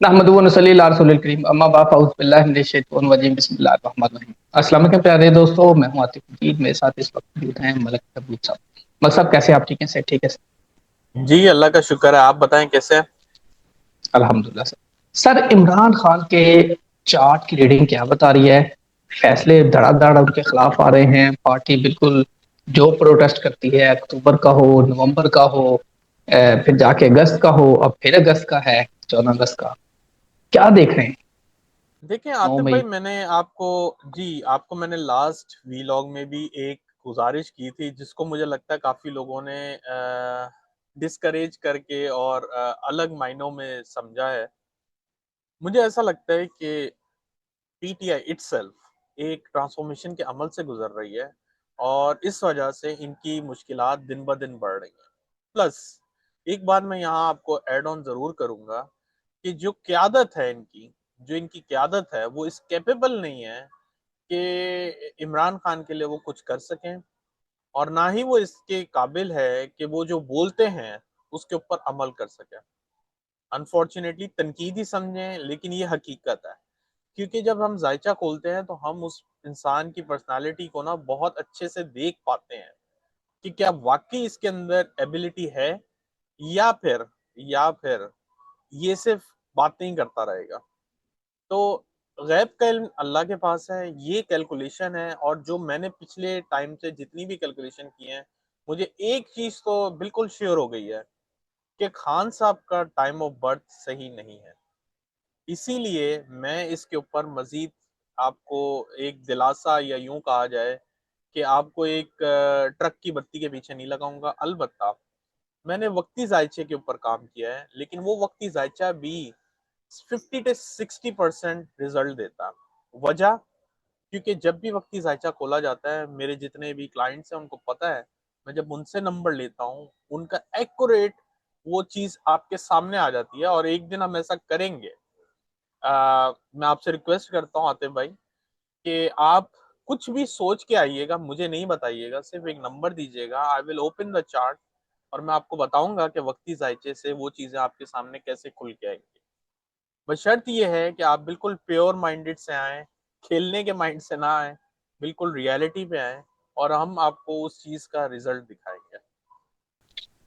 नहमदुहु व नसल्ली अला रसूलिल करीम अम्मा बाद फ़अऊज़ु बिल्लाहि मिनश शैतानिर रजीम बिस्मिल्लाहिर रहमानिर रहीम। अस्सलाम वालेकुम प्यारे दोस्तों, मैं हूं आतिफ मजीद, मेरे साथ इस वक्त मौजूद हैं मलक तबूत साहब। मलक साहब कैसे हैं? आप ठीक हैं? सेहत ठीक है? जी अल्लाह का शुक्र है। आप बताएं कैसे हैं। अल्हम्दुलिल्लाह सर। इमरान खान के चार्ट की रीडिंग क्या बता रही है? फैसले धड़ाधड़ उनके खिलाफ आ रहे हैं, पार्टी बिल्कुल जो प्रोटेस्ट करती है, अक्टूबर का हो, नवंबर का हो, फिर जाके अगस्त का हो, अब फिर अगस्त का है, 14 अगस्त का। क्या देख रहे हैं? देखिए नौ आतिफ भाई, मई आपको मैंने लास्ट वीलॉग में भी एक गुजारिश की थी जिसको मुझे लगता है काफी लोगों ने डिस्करेज करके और अलग मायनों में समझा है। मुझे ऐसा लगता है कि पीटीआई इटसेल्फ एक ट्रांसफॉर्मेशन के अमल से गुजर रही है और इस वजह से इनकी मुश्किलात दिन ब दिन बढ़ रही हैं। प्लस एक बात मैं यहाँ आपको ऐड ऑन जरूर करूंगा कि जो क्यादत है इनकी, जो इनकी क्यादत है वो इस कैपेबल नहीं है कि इमरान खान के लिए वो कुछ कर सकें, और ना ही वो इसके काबिल है कि वो जो बोलते हैं उसके ऊपर अमल कर सकें। अनफॉर्चुनेटली तनकीद ही समझें, लेकिन ये हकीकत है। क्योंकि जब हम जायचा खोलते हैं तो हम उस इंसान की पर्सनालिटी को ना बहुत अच्छे से देख पाते हैं कि क्या वाकई इसके अंदर एबिलिटी है, या फिर या फिर ये सिर्फ बातें ही करता रहेगा। तो गैब का इल्म अल्लाह के पास है, ये कैलकुलेशन है। और जो मैंने पिछले टाइम से जितनी भी कैलकुलेशन की है, मुझे एक चीज तो बिल्कुल श्योर हो गई है कि खान साहब का टाइम ऑफ बर्थ सही नहीं है। इसीलिए मैं इसके ऊपर मजीद आपको एक दिलासा, या यूं कहा जाए कि आपको एक ट्रक की बत्ती के पीछे नहीं लगाऊंगा। अलबत्ता मैंने वक्ती जायचे के ऊपर काम किया है, लेकिन वो वक्ती जायचा भी 50 से 60% रिजल्ट देता। वजह, क्योंकि जब भी वक्ती जायचा खोला जाता है, मेरे जितने भी क्लाइंट्स हैं उनको पता है, मैं जब उनसे नंबर लेता हूँ उनका एक्यूरेट वो चीज आपके सामने आ जाती है। और एक दिन हम ऐसा करेंगे। मैं आपसे रिक्वेस्ट करता हूँ आतिफ भाई कि आप कुछ भी सोच के आइएगा, मुझे नहीं बताइएगा, सिर्फ एक नंबर दीजिएगा। I will open the chart और मैं आपको बताऊंगा कि वक्ती जायचे से वो चीजें आपके सामने कैसे खुल के आएंगी। बस शर्त यह है कि आप बिल्कुल प्योर माइंडेड से आए, खेलने के माइंड से ना आए, बिल्कुल रियलिटी पे आए, और हम आपको उस चीज का रिजल्ट दिखाएंगे।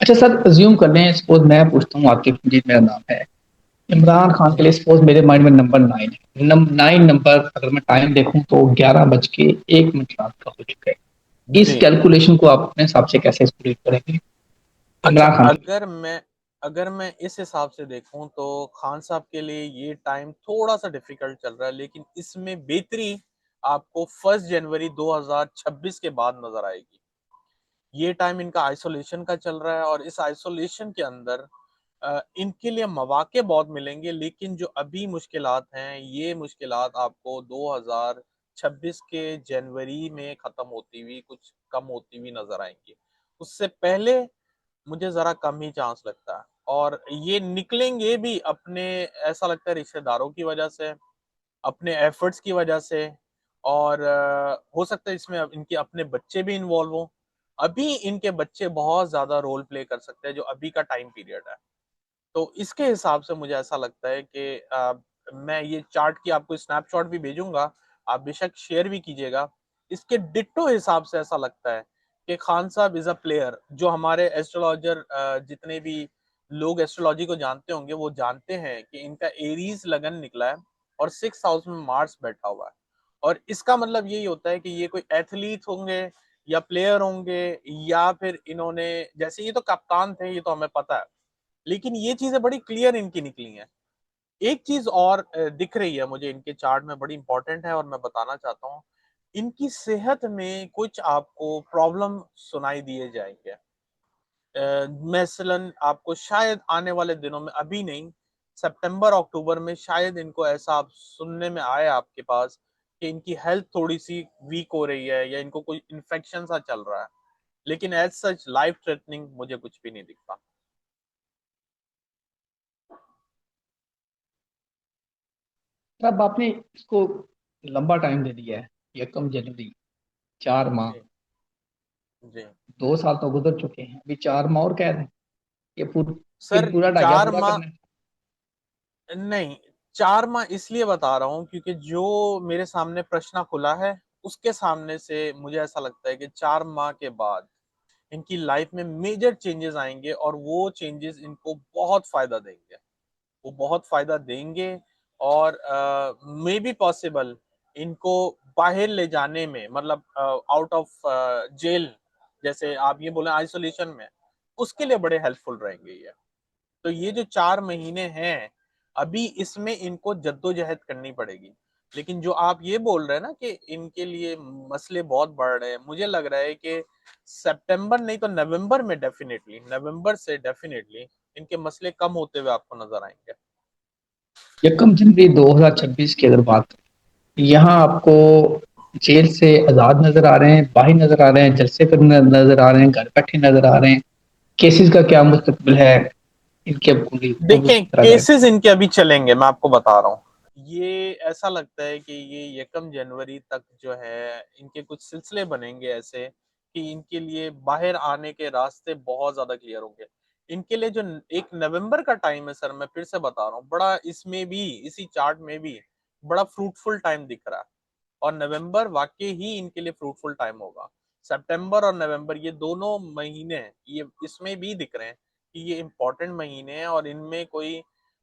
अच्छा सर, अज्यूम कर लें, सपोज मैं पूछता हूँ, आतिफ मजीद मेरा नाम है, इमरान खान के लिए जी सपोज मेरे माइंड में नंबर 9 है। 9 नंबर अगर मैं टाइम देखूं तो 11 बज के 1 मिनट रात का हो चुका है। इस जी। कैलकुलेशन को आप अपने हिसाब से कैसे स्प्लिट करेंगे अच्छा, इमरान खान के लिए? अगर मैं इस हिसाब से देखूं तो खान साहब के लिए ये टाइम थोड़ा सा डिफिकल्ट चल रहा है, लेकिन इसमें बेहतरी आपको 1 जनवरी 2026 के बाद नजर आएगी। ये टाइम इनका आइसोलेशन का चल रहा है, और इस आइसोलेशन के अंदर इनके लिए मौके बहुत मिलेंगे, लेकिन जो अभी मुश्किलात हैं, ये मुश्किलात आपको 2026 के जनवरी में खत्म होती हुई, कुछ कम होती हुई नजर आएंगी। उससे पहले मुझे जरा कम ही चांस लगता है। और ये निकलेंगे भी अपने, ऐसा लगता है, रिश्तेदारों की वजह से, अपने एफर्ट्स की वजह से। और हो सकता है इसमें अब इनके अपने बच्चे भी इन्वॉल्व हों। अभी इनके बच्चे बहुत ज्यादा रोल प्ले कर सकते हैं, जो अभी का टाइम पीरियड है। तो इसके हिसाब से मुझे ऐसा लगता है कि मैं ये चार्ट की आपको स्नैपशॉट भी भेजूंगा, आप बेशक शेयर भी कीजिएगा। इसके डिट्टो हिसाब से ऐसा लगता है कि खान साहब इज अ प्लेयर। जो हमारे एस्ट्रोलॉजर, जितने भी लोग एस्ट्रोलॉजी को जानते होंगे, वो जानते हैं कि इनका एरीज लगन निकला है और 6 हाउस में मार्स बैठा हुआ है। और इसका मतलब यही होता है कि ये कोई एथलीट होंगे, या प्लेयर होंगे, या फिर इन्होंने, जैसे ये तो कप्तान थे, ये तो हमें पता है, लेकिन ये चीजें बड़ी क्लियर इनकी निकली हैं। एक चीज और दिख रही है मुझे इनके चार्ट में, बड़ी इंपॉर्टेंट है और मैं बताना चाहता हूँ। इनकी सेहत में कुछ आपको प्रॉब्लम सुनाई दिए जाएंगे। मसलन आपको शायद आने वाले दिनों में, अभी नहीं, सितंबर अक्टूबर में शायद इनको ऐसा आप सुनने में आए आपके पास कि इनकी हेल्थ थोड़ी सी वीक हो रही है, या इनको कोई इन्फेक्शन सा चल रहा है। लेकिन एज सच लाइफ थ्रेटनिंग मुझे कुछ भी नहीं दिखता। सर अब आपने इसको लंबा टाइम दे दिया है, 1 जनवरी, 4 माह, जी जी। 2 साल तो गुजर चुके हैं, अभी 4 माह और कह रहे हैं। ये सर फिर पूरा डाइया चार पूरा माह करना है। नहीं, 4 माह इसलिए बता रहा हूँ क्योंकि जो मेरे सामने प्रश्न खुला है उसके सामने से मुझे ऐसा लगता है कि 4 माह के बाद इनकी लाइफ में मेजर चेंजेस आएंगे और वो चेंजेस इनको बहुत फायदा देंगे। वो बहुत फायदा देंगे और मे बी पॉसिबल इनको बाहर ले जाने में, मतलब आउट ऑफ जेल, जैसे आप ये बोले आइसोलेशन में, उसके लिए बड़े हेल्पफुल रहेंगे ये। तो ये जो 4 महीने हैं, अभी इसमें इनको जद्दोजहद करनी पड़ेगी। लेकिन जो आप ये बोल रहे हैं ना कि इनके लिए मसले बहुत बढ़ रहे हैं, मुझे लग रहा है कि सितंबर नहीं तो नवंबर में डेफिनेटली, नवंबर से डेफिनेटली इनके मसले कम होते हुए आपको नजर आएंगे। 1 जनवरी 2026 की अगर बात करें, यहाँ आपको जेल से आजाद नजर आ रहे हैं, बाहर नजर आ रहे हैं, जलसे पर नजर आ रहे हैं, घर बैठे नजर आ रहे हैं, केसेस का क्या मुस्तकबिल है, इनके पूरी उस देखें, तरह का। केसेस इनके अभी चलेंगे, मैं आपको बता रहा हूँ। ये ऐसा लगता है कि ये 1 जनवरी तक जो है इनके कुछ सिलसिले बनेंगे ऐसे कि इनके लिए बाहर आने के रास्ते बहुत ज्यादा क्लियर होंगे। इनके लिए जो 1 नवंबर का टाइम है सर, मैं फिर से बता रहा हूँ, बड़ा इसमें भी, इसी चार्ट में भी बड़ा फ्रूटफुल टाइम दिख रहा है। और नवंबर वाकई ही इनके लिए फ्रूटफुल टाइम होगा। सितंबर और नवंबर ये दोनों महीने, ये इसमें भी दिख रहे हैं कि ये इंपॉर्टेंट महीने हैं और इनमें कोई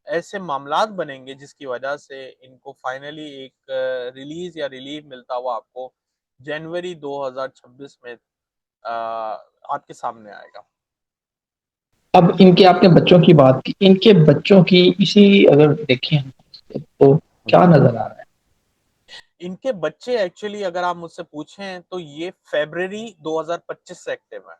ऐसे मामलात बनेंगे जिसकी वजह से इनको फाइनली एक रिलीज या रिलीफ मिलता हुआ आपको जनवरी 2026 में आपके सामने आएगा। अब इनके आपने बच्चों की बात की, इनके बच्चों की इसी अगर देखें हम, तो क्या जी, नजर आ रहा है? इनके बच्चे एक्चुअली अगर आप मुझसे पूछें तो ये फरवरी 2025 से एक्टिव है।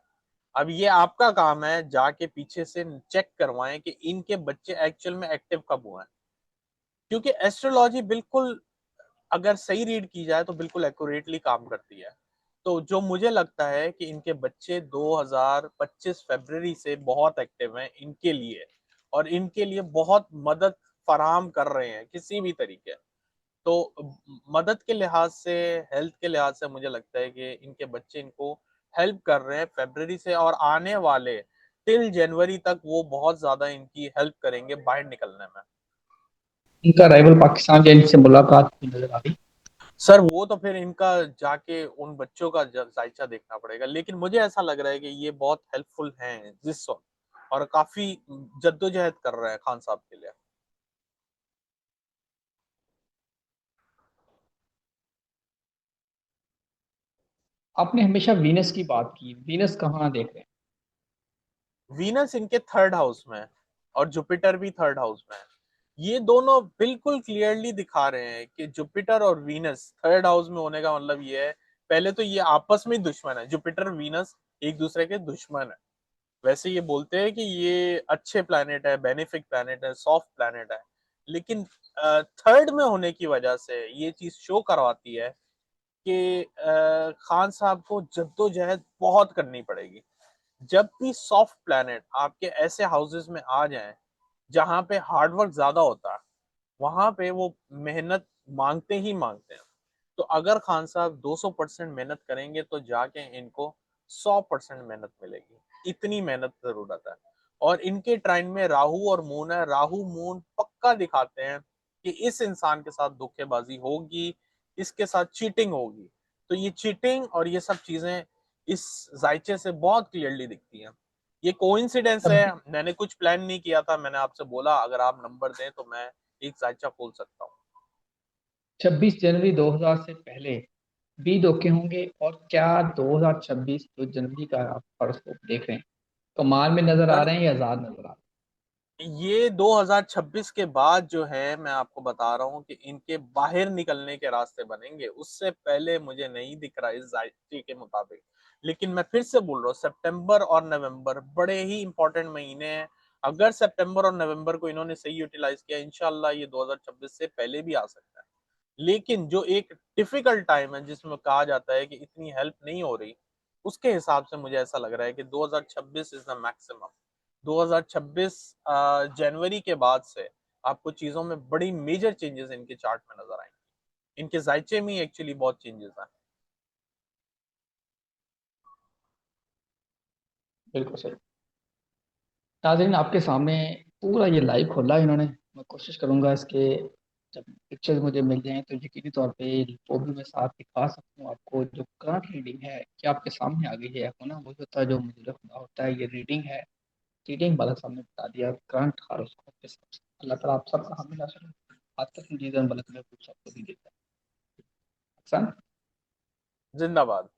अब ये आपका काम है जाके पीछे से चेक करवाएं कि इनके बच्चे एक्चुअल में एक्टिव कब हुए हैं, क्योंकि एस्ट्रोलॉजी बिल्कुल अगर सही रीड की जाए तो बिल्कुल एक्यूरेटली काम करती है। तो जो मुझे लगता है कि इनके बच्चे 2025 फरवरी से बहुत एक्टिव हैं इनके लिए, और इनके लिए बहुत मदद फराहम कर रहे हैं किसी भी तरीके। तो मदद के लिहाज से, हेल्थ के लिहाज से मुझे लगता है कि इनके बच्चे इनको हेल्प कर रहे हैं फरवरी से, और आने वाले टिल जनवरी तक वो बहुत ज्यादा इनकी हेल्प करेंगे बाहर निकलने में। इनका राइवल पाकिस्तान या इनसे मुलाकात की नजर आ रही? सर वो तो फिर इनका जाके उन बच्चों का जायचा देखना पड़ेगा, लेकिन मुझे ऐसा लग रहा है कि ये बहुत हेल्पफुल हैं जिस वक्त, और काफी जद्दोजहद कर रहे हैं खान साहब के लिए। आपने हमेशा वीनस की बात की, वीनस कहाँ देख रहे हैं? वीनस इनके थर्ड हाउस में है और जुपिटर भी थर्ड हाउस में है। ये दोनों बिल्कुल क्लियरली दिखा रहे हैं कि जुपिटर और वीनस थर्ड हाउस में होने का मतलब ये है, पहले तो ये आपस में ही दुश्मन है, जुपिटर वीनस एक दूसरे के दुश्मन है। वैसे ये बोलते हैं कि ये अच्छे प्लैनेट है, बेनिफिक प्लैनेट है, सॉफ्ट प्लैनेट है, लेकिन थर्ड में होने की वजह से ये चीज शो करवाती है कि खान साहब को जद्दोजहद बहुत करनी पड़ेगी। जब भी सॉफ्ट प्लैनेट आपके ऐसे हाउसेस में आ जाएं जहां पे हार्डवर्क ज्यादा होता है, वहां पे वो मेहनत मांगते ही मांगते हैं। तो अगर खान साहब 200% मेहनत करेंगे तो जाके इनको 100% मेहनत मिलेगी, इतनी मेहनत जरूरत है। और इनके ट्राइन में राहु और मून है, राहु मून पक्का दिखाते हैं कि इस इंसान के साथ धोखेबाजी होगी, इसके साथ चीटिंग होगी। तो ये चीटिंग और ये सब चीजें इस जायचे से बहुत क्लियरली दिखती हैं। ये कोइंसिडेंस है, मैंने कुछ प्लान नहीं किया था, मैंने आपसे बोला अगर आप नंबर दें तो मैं एक जायचा खोल सकता हूँ। 26 जनवरी 2000 से पहले भी धोखे होंगे, और क्या 2026 जो जनवरी का आप हॉरोस्कोप देख रहे हैं, कमाल में नजर आ सर रहे हैं या आजाद नजर आ रहे ये 2026 के बाद जो है, मैं आपको बता रहा हूँ कि इनके बाहर निकलने के रास्ते बनेंगे, उससे पहले मुझे नहीं दिख रहा इस जायके के मुताबिक। लेकिन मैं फिर से बोल रहा हूँ, सितंबर और नवंबर बड़े ही इंपॉर्टेंट महीने हैं। अगर सितंबर और नवंबर को इन्होंने सही यूटिलाइज किया, इंशाल्लाह ये 2026 से पहले भी आ सकता है। लेकिन जो एक डिफिकल्ट टाइम है जिसमें कहा जाता है कि इतनी हेल्प नहीं हो रही, उसके हिसाब से मुझे ऐसा लग रहा है कि 2026 इज द मैक्सिमम। 2026 जनवरी के बाद से आपको चीजों में बड़ी मेजर चेंजेस इनके चार्ट में नजर आएंगे। इनके जायचे में एक्चुअली बहुत चेंजेस हैं। हैं? बिल्कुल सही। नाज़रीन, आपके सामने पूरा ये लाइव खोला इन्होंने, मैं कोशिश करूंगा इसके, जब पिक्चर्स मुझे मिल जाएं तो यकीनी तौर पे वो भी मैं साथ दिखा सकूं आपको। जो करंट रीडिंग है क्या आपके सामने आ गई है? होना वही होता है जो मुझे होता है, ये रीडिंग है। रीडिंग वाला सामने बता दिया, करंट हारोस्कोप के हिसाब से। अल्लाह ताला आप सबका हामी नासर आज तक जीवन बलक में पूछ सबको भी देता है। जिंदाबाद।